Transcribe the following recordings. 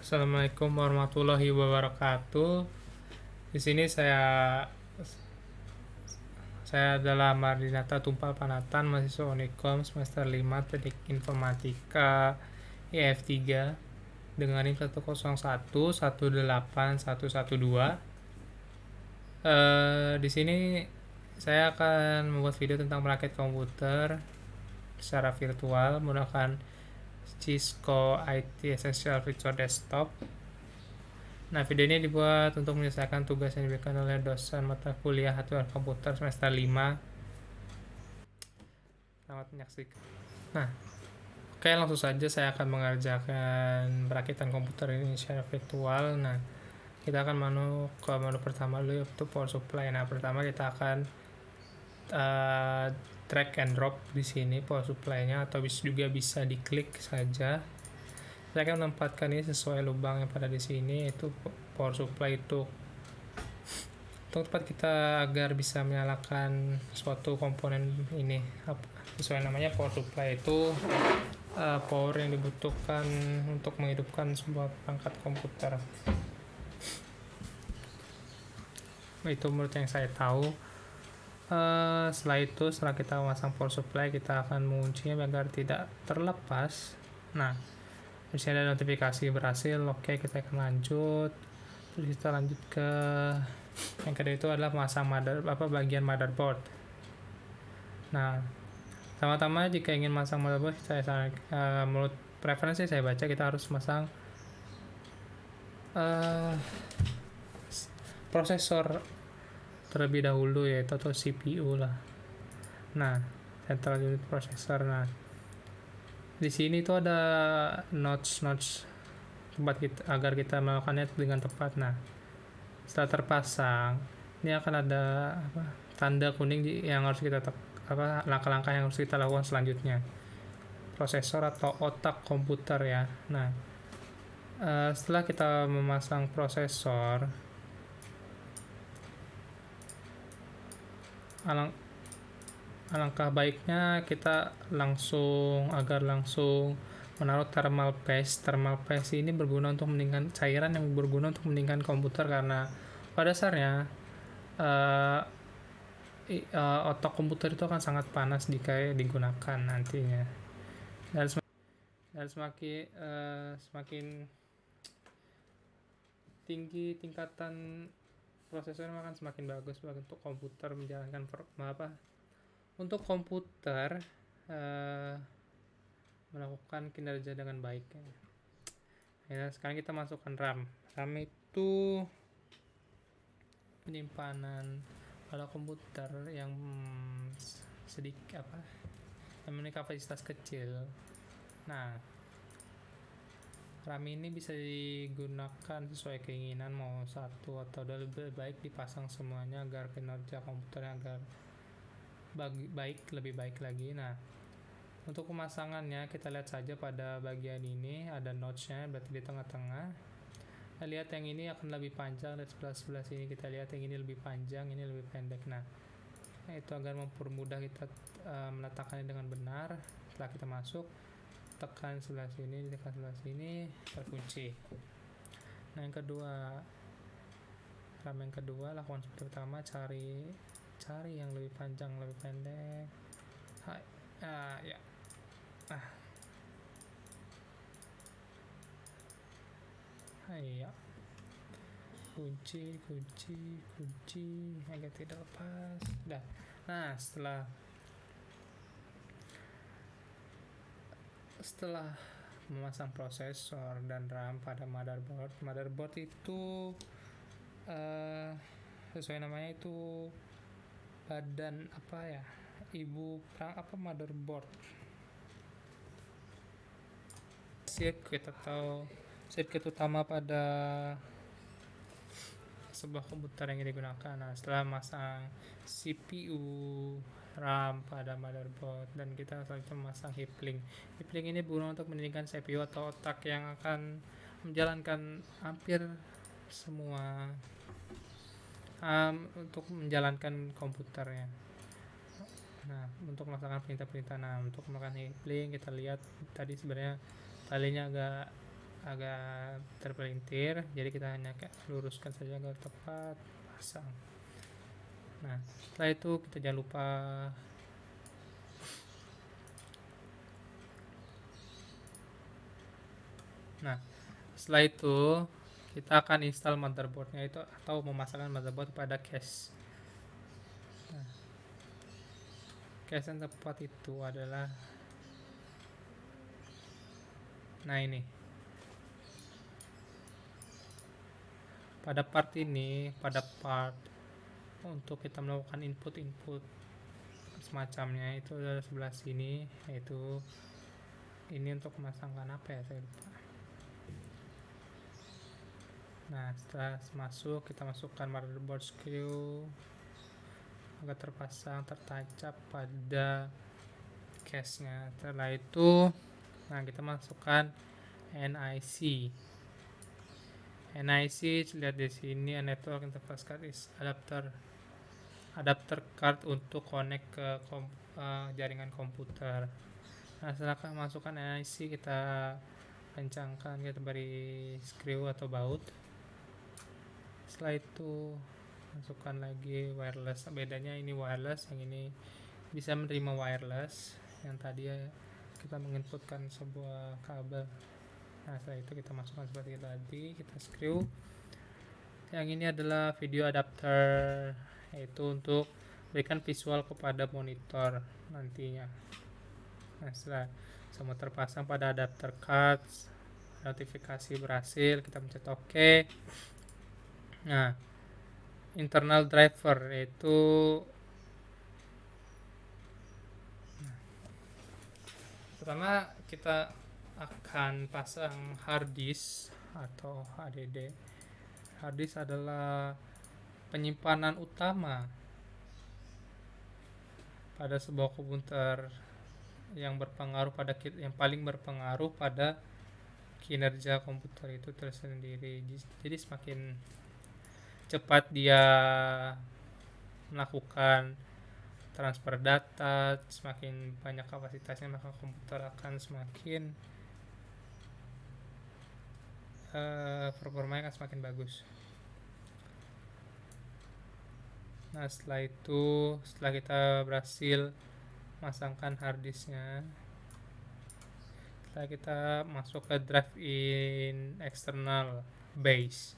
Assalamualaikum warahmatullahi wabarakatuh. Di sini saya adalah Mardinata Tumpal Panatan, mahasiswa Unikom semester 5 Teknik Informatika EF3 dengan NIM 101 181 di sini saya akan membuat video tentang merakit komputer secara virtual menggunakan Cisco IT Essential Virtual Desktop. Nah, video ini dibuat untuk menyelesaikan tugas yang diberikan oleh dosen mata kuliah hardware komputer semester 5. Selamat menyaksikan. Nah, oke, langsung saja saya akan mengerjakan perakitan komputer ini secara virtual. Nah, kita akan ke menu pertama dulu, yaitu power supply. Nah, pertama kita akan drag and drop di sini power supply-nya, atau juga bisa diklik saja. Saya akan menempatkan ini sesuai lubang yang pada di sini, yaitu power supply itu untuk tempat kita agar bisa menyalakan suatu komponen ini. Sesuai namanya, power supply itu power yang dibutuhkan untuk menghidupkan sebuah perangkat komputer. Itu menurut yang saya tahu. Setelah kita memasang power supply, kita akan menguncinya agar tidak terlepas. Nah, di sini ada notifikasi berhasil. Oke, kita akan lanjut. Terus kita lanjut ke yang kedua, itu adalah memasang bagian motherboard. Nah, pertama-tama jika ingin masang motherboard, menurut preferensi saya baca, kita harus masang prosesor terlebih dahulu, yaitu atau CPU lah. Nah, central unit processor. Nah, di sini itu ada notch tempat agar kita melakukannya dengan tepat. Nah, setelah terpasang, ini akan ada tanda kuning yang harus kita langkah-langkah yang harus kita lakukan selanjutnya. Prosesor atau otak komputer ya. Nah, setelah kita memasang prosesor, alangkah baiknya kita langsung menaruh thermal paste. Thermal paste ini berguna untuk meningkatkan cairan yang berguna untuk meningkatkan komputer, karena pada dasarnya otak komputer itu akan sangat panas jika digunakan nantinya. Dan semakin tinggi tingkatan prosesornya, akan semakin bagus untuk komputer menjalankan untuk komputer melakukan kinerja dengan baik. Ya, sekarang kita masukkan RAM. RAM itu penyimpanan pada komputer yang sedikit yang memiliki kapasitas kecil. Nah, RAM ini bisa digunakan sesuai keinginan, mau satu atau dua, lebih baik dipasang semuanya agar kinerja komputernya lebih baik lagi. Nah, untuk pemasangannya kita lihat saja pada bagian ini ada notch-nya, berarti di tengah-tengah. Kita lihat yang ini akan lebih panjang, dan sebelah sini kita lihat yang ini lebih panjang, ini lebih pendek. Nah, itu agar mempermudah kita meletakkannya dengan benar. Setelah kita masuk, tekan sebelah sini, terkunci. Nah, yang kedua, lakukan seperti pertama, cari yang lebih panjang, lebih pendek. Kunci agar tidak lepas. Nah, setelah memasang prosesor dan RAM pada motherboard itu sesuai namanya itu badan motherboard. Sirkuit utama pada sebuah komputer yang digunakan. Nah, setelah masang CPU, RAM pada motherboard, dan kita selanjutnya memasang heap link ini berguna untuk meningkatkan CPU atau otak yang akan menjalankan hampir semua untuk menjalankan komputernya. Nah, untuk melaksanakan perintah-perintah, untuk melakukan heap link, kita lihat tadi sebenarnya talinya agak agak terpelintir, jadi kita hanya kayak luruskan saja agar tepat pasang. Nah, setelah itu kita jangan lupa setelah itu kita akan install motherboardnya itu atau memasangkan motherboard pada case. Nah, case yang tepat itu adalah ini. Pada part untuk kita melakukan input semacamnya itu adalah sebelah sini, yaitu ini untuk memasangkan apa ya, saya lupa. Nah, setelah masuk, kita masukkan motherboard screw agar tertancap pada case-nya. Setelah itu, kita masukkan NIC. Lihat di sini, network interface card is adapter card untuk connect ke jaringan komputer. Nah, setelah masukkan NIC, kita kencangkan, kita beri screw atau baut. Setelah itu masukkan lagi wireless. Bedanya ini wireless, yang ini bisa menerima wireless, yang tadi kita menginputkan sebuah kabel. Nah, setelah itu kita masukkan seperti tadi, kita screw. Yang ini adalah video adapter, yaitu untuk berikan visual kepada monitor nantinya. Nah, setelah semua terpasang pada adapter cards, notifikasi berhasil, kita pencet OK. Nah, internal driver yaitu pertama kita akan pasang hard disk atau HDD. Hard disk adalah penyimpanan utama pada sebuah komputer yang paling berpengaruh pada kinerja komputer itu tersendiri. Jadi semakin cepat dia melakukan transfer data, semakin banyak kapasitasnya, maka komputer akan semakin performanya akan semakin bagus. Nah, setelah kita berhasil masangkan harddisknya, setelah kita masuk ke drive in external base.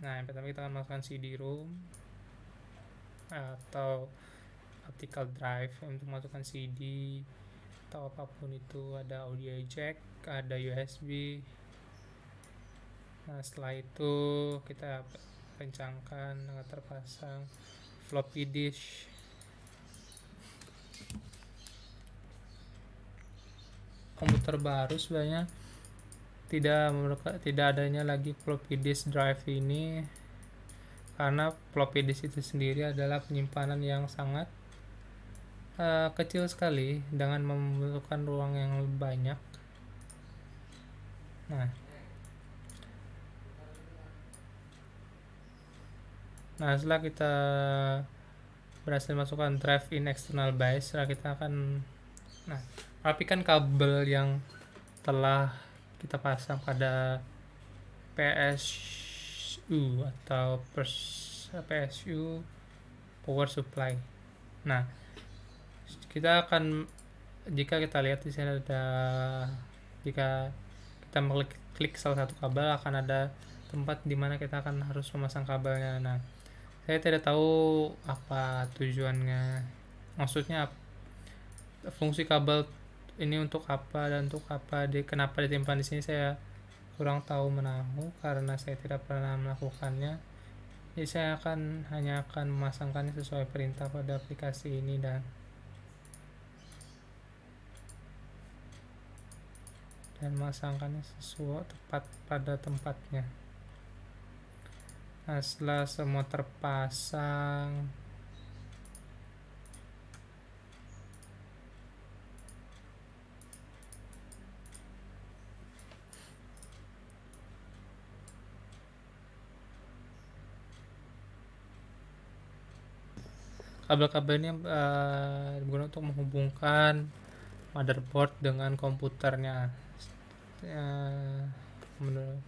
Nah, yang pertama kita akan masukkan CD-ROM atau optical drive untuk masukkan CD atau apapun itu, ada audio jack, ada USB. Nah, setelah itu kita kencangkan agar terpasang floppy disk. Komputer baru sebenarnya tidak adanya lagi floppy disk drive ini, karena floppy disk itu sendiri adalah penyimpanan yang sangat kecil sekali dengan membutuhkan ruang yang lebih banyak. Nah, setelah kita berhasil masukkan drive in external base, setelah kita akan rapikan kabel yang telah kita pasang pada PSU atau PSU power supply. Nah, jika kita lihat di sini jika kita klik salah satu kabel, akan ada tempat di mana kita akan harus memasang kabelnya. Nah, saya tidak tahu apa tujuannya, maksudnya fungsi kabel ini untuk apa dan kenapa disimpan di sini, saya kurang tahu menahu karena saya tidak pernah melakukannya. Jadi saya hanya akan memasangkannya sesuai perintah pada aplikasi ini dan memasangkannya sesuai tepat pada tempatnya. Nah, setelah semua terpasang, kabel-kabel ini digunakan untuk menghubungkan motherboard dengan komputernya. menurut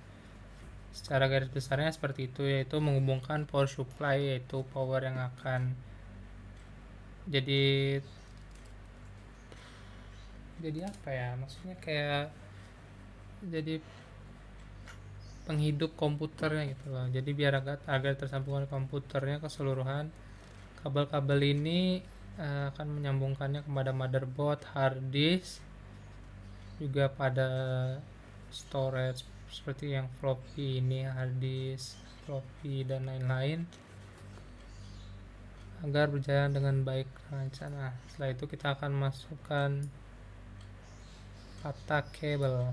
secara garis besarnya seperti itu, yaitu menghubungkan power supply, yaitu power yang akan jadi apa ya, maksudnya kayak jadi penghidup komputernya gitu loh. Jadi biar agar tersambungkan komputernya keseluruhan, kabel-kabel ini akan menyambungkannya kepada motherboard, hard disk, juga pada storage seperti yang floppy ini, hard disk, floppy dan lain-lain, agar berjalan dengan baik lancar. Nah, setelah itu kita akan masukkan pata kabel,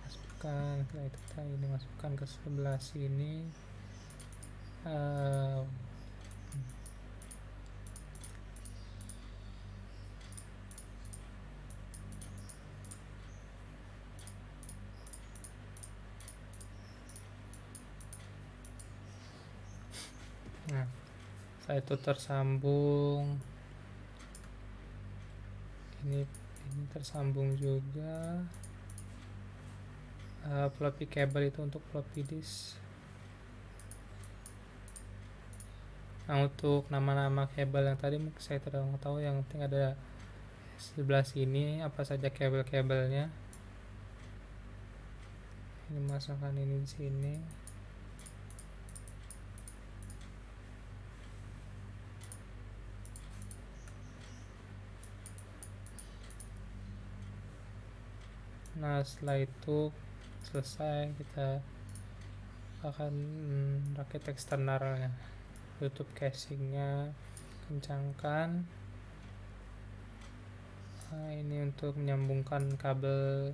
setelah itu kita ini masukkan ke sebelah sini. Nah, setelah itu tersambung, ini tersambung juga. Floppy cable itu untuk floppy disk. Nah, untuk nama-nama kabel yang tadi mungkin saya tidak tahu, yang penting ada sebelah sini apa saja kabel-kabelnya. Ini masukkan ini di sini. Nah, setelah itu selesai, kita akan rakit eksternalnya, tutup casingnya, kencangkan. Nah, ini untuk menyambungkan kabel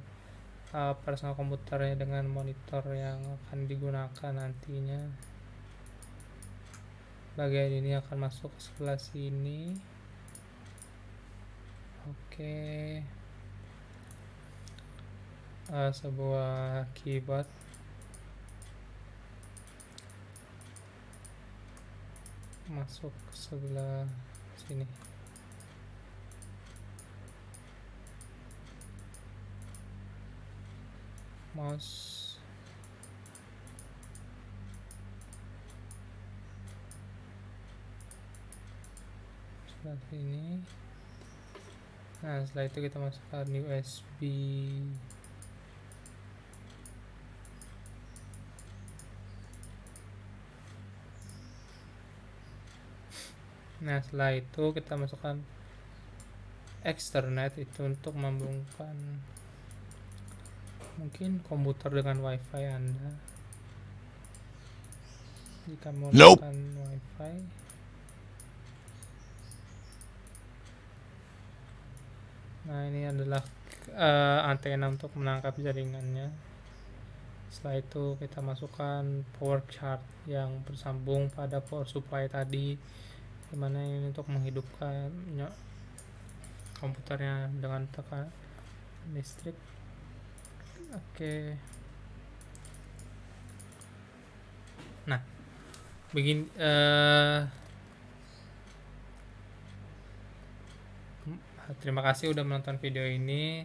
personal komputernya dengan monitor yang akan digunakan nantinya. Bagian ini akan masuk ke sebelah sini. Oke. Sebuah keyboard masuk ke sebelah sini. Mouse sebelah sini. Nah, setelah itu kita masukkan USB. Nah, setelah itu kita masukkan Ethernet, itu untuk membungkam mungkin komputer dengan WiFi Anda. Jika menggunakan WiFi, nah ini adalah antena untuk menangkap jaringannya. Setelah itu kita masukkan power card yang bersambung pada power supply tadi, dimana ini untuk menghidupkan komputernya dengan tekanan listrik. Oke. Nah, begini, terima kasih udah menonton video ini.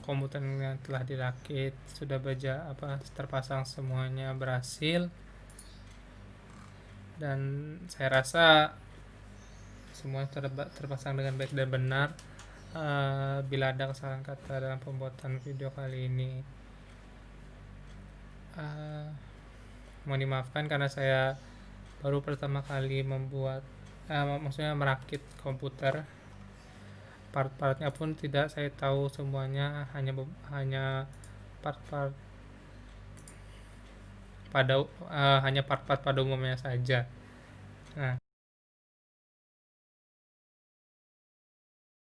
Komputer yang telah dirakit sudah terpasang semuanya berhasil, dan saya rasa semua terpasang dengan baik dan benar. Bila ada kesalahan kata dalam pembuatan video kali ini, mohon dimaafkan karena saya baru pertama kali maksudnya merakit komputer. Part-partnya pun tidak saya tahu semuanya, hanya part-part pada umumnya saja. Nah,